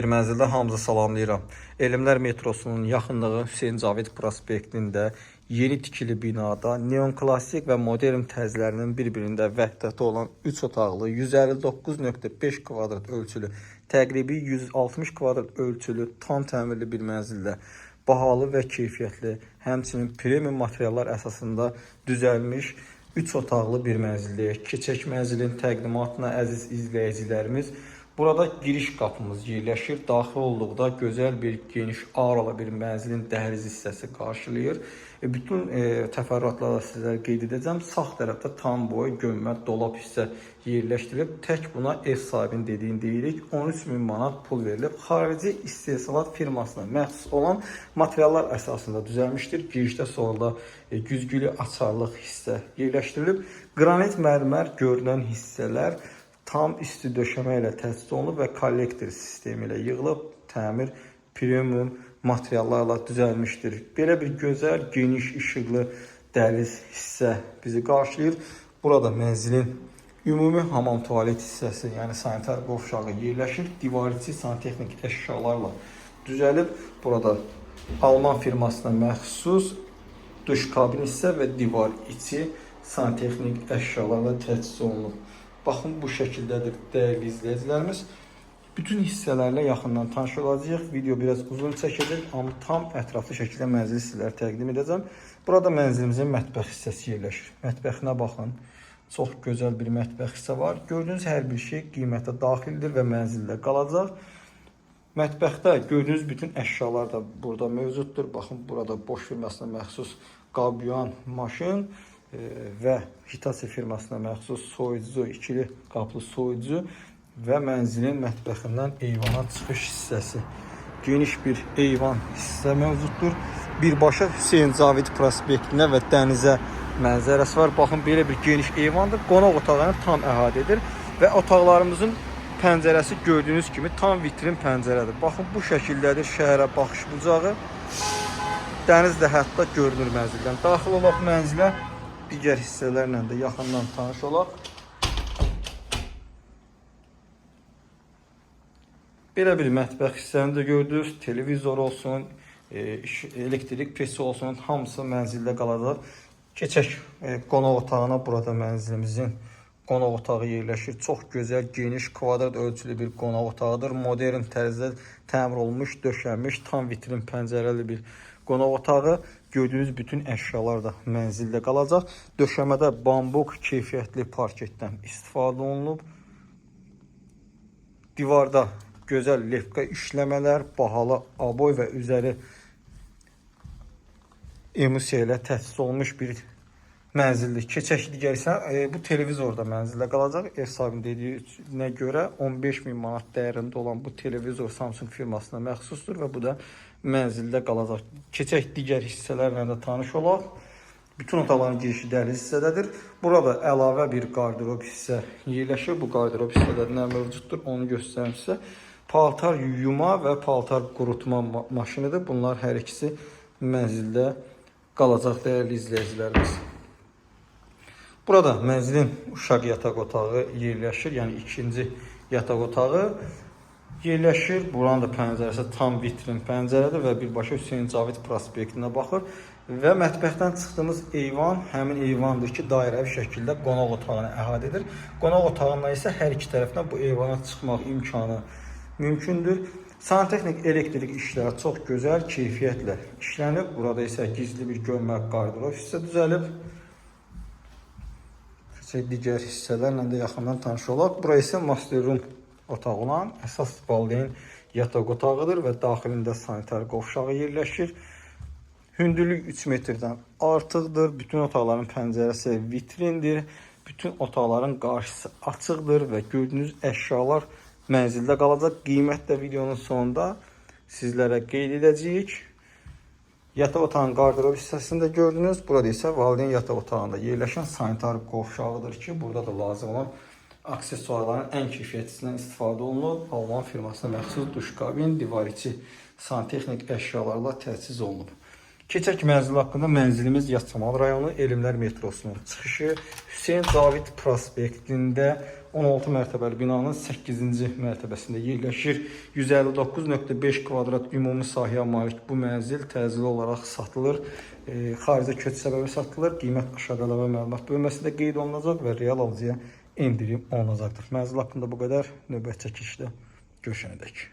Bir mənzildə hamınızı salamlayıram. Elmlər metrosunun yaxınlığı Hüseyn Cavid prospektində yeni tikili binada neon klassik və modern tərzlərinin bir-birində vəhdəti olan 3 otaqlı 159.5 kvadrat ölçülü, təqribi 160 kvadrat ölçülü tam təmirli bir mənzildə bahalı və keyfiyyətli, həmçinin premium materiallar əsasında düzəlmiş 3 otaqlı bir mənzildəyik. Keçək mənzilin təqdimatına əziz izləyicilərimiz. Burada giriş qapımız yerləşir. Daxil olduqda gözəl bir geniş ağralı bir mənzilin dəhliz hissəsi qarşılayır. Bütün təfərrüatlarla sizlərə qeyd edəcəm. Sağ tərəfdə tam boy gömmə dolab hissə yerləşdirilib. Tək buna ev sahibinin dediyini deyirik. 13.000 manat pul verilib. Xarici istehsalat firmasına məxsus olan materiallar əsasında düzəlmişdir. Girişdə solda güzgülü açarlıq hissə yerləşdirilib. Qranit mərmər görünən hissələr tam üstü döşəmə ilə təchiz olunub və kollektor sistemi ilə yığılıb, təmir premium materiallarla düzəlmişdir. Belə bir gözəl, geniş, işıqlı dəhliz hissə bizi qarşılayır. Burada mənzilin ümumi hamam tualet hissəsi, yəni sanitar qovşağı yerləşir. Divar içi santexnik əşyalarla düzəlib. Burada Alman firmasına məxsus duş kabin hissə və divar içi santexnik əşyalarla təchiz olunub. Baxın, bu şəkildədir dəyərli izləyicilərimiz. Bütün hissələrlə yaxından tanış olacağıq. Video biraz uzun çəkəcək, amma tam ətraflı şəkildə mənzili sizlərə təqdim edəcəm. Burada mənzilimizin mətbəx hissəsi yerləşir. Mətbəxinə baxın. Çox gözəl bir mətbəx hissə var. Gördüyünüz hər bir şey qiymətə daxildir və mənzildə qalacaq. Mətbəxdə gördüyünüz bütün əşyalar da burada mövcuddur. Baxın, burada Bosch firmasına məxsus qabyan maşın və Hitachi firmasına məxsus soyucu, ikili qaplı soyucu və mənzilin mətbəxindən eyvana çıxış hissəsi. Geniş bir eyvan hissə mövcuddur. Birbaşa Hüseyn Cavid prospektinə və dənizə mənzərəsi var. Baxın, belə bir geniş eyvandır. Qonaq otağını tam əhatə edir və otaqlarımızın pəncərəsi gördüyünüz kimi tam vitrin pəncərədir. Baxın, bu şəkildədir şəhərə baxış bucağı. Dəniz də hətta görünür mənzildən. Daxil olaq mənzilə. Digər hissələrlə də yaxından tanış olaq. Belə bir mətbəx hissəni də gördünüz. Televizor olsun, elektrik pesi olsun, hamısı mənzildə qalacaq. Keçək qonaq otağına. Burada mənzilimizin qonaq otağı yerləşir. Çox gözəl, geniş, kvadrat ölçülü bir qonaq otağıdır. Modern tərzdə təmir olmuş, döşənmiş, tam vitrin pəncərəli bir qonaq otağı. Gördüyünüz bütün əşyalar da mənzildə qalacaq. Döşəmədə bambuk keyfiyyətli parketdən istifadə olunub. Divarda gözəl lefka işləmələr, bahalı aboy və üzəri emulsiya ilə təchiz olunmuş bir mənzildir. Keçək digər isə bu televizor da mənzildə qalacaq. Ev sahibinin dediyinə görə 15.000 manat dəyərində olan bu televizor Samsung firmasına məxsusdur və bu da mənzildə qalacaq. Keçək digər hissələrlə də tanış olaq. Bütün otaqların girişi dəhliz hissədədir. Burada əlavə bir qardırob hissə yerləşir. Bu qardırob hissədə nə mövcuddur onu göstərim sizə. Paltar yuyuma və paltar qurutma maşinidir. Bunlar hər ikisi mənzildə qalacaq dəyərli izləyicilərimiz. Burada mənzilin uşaq yataq otağı yerləşir. Yəni ikinci yataq otağı yerləşir. Buranın da pəncərəsi tam vitrin pəncərədir və birbaşa Hüseyn Cavid prospektinə baxır. Və mətbəxdən çıxdığımız eyvan həmin eyvandır ki, dairəvi şəkildə qonaq otağını əhatə edir. Qonaq otağından isə hər iki tərəfdən bu eyvana çıxmaq imkanı mümkündür. Santexnik elektrik işləri çox gözəl, keyfiyyətlə işlənib. Burada isə gizli bir gömmə qardırob hissə düzəlib. Digər hissələrlə də yaxından tanış olaq. Bura isə master room otağı olan əsas baldeyin yataq otağıdır və daxilində sanitar qovşağı yerləşir. Hündürlük 3 metrdən artıqdır. Bütün otaqların pəncərəsi vitrindir. Bütün otaqların qarşısı açıqdır və gördüyünüz əşyalar mənzildə qalacaq. Qiymət də videonun sonunda sizlərə qeyd edəcəyik. Yataq otağının qardırob hissəsində gördünüz. Burada isə valideyn yataq otağında yerləşən sanitar qovşağıdır ki, burada da lazım olan aksesuarların ən keyfiyyətlisindən istifadə olunub. Alman firmasına məxsus duş kabin, divar içi santexnik əşyalarla təchiz olunub. Keçək mənzil haqqında mənzilimiz Yasamal rayonu Elmlər metrosunun çıxışı Hüseyn Cavid prospektində 16 mərtəbəli binanın 8-ci mərtəbəsində yerləşir. 159.5 kvadrat ümumi sahəyə malik bu mənzil təcili olaraq satılır. Xaricə köç səbəbi satılır. Qiymət aşağıda əlavə məlumat bölməsində qeyd olunacaq və real alıcıya endirim olunacaqdır. Mənzil haqqında bu qədər. Növbəti çəkilişdə görüşənədək.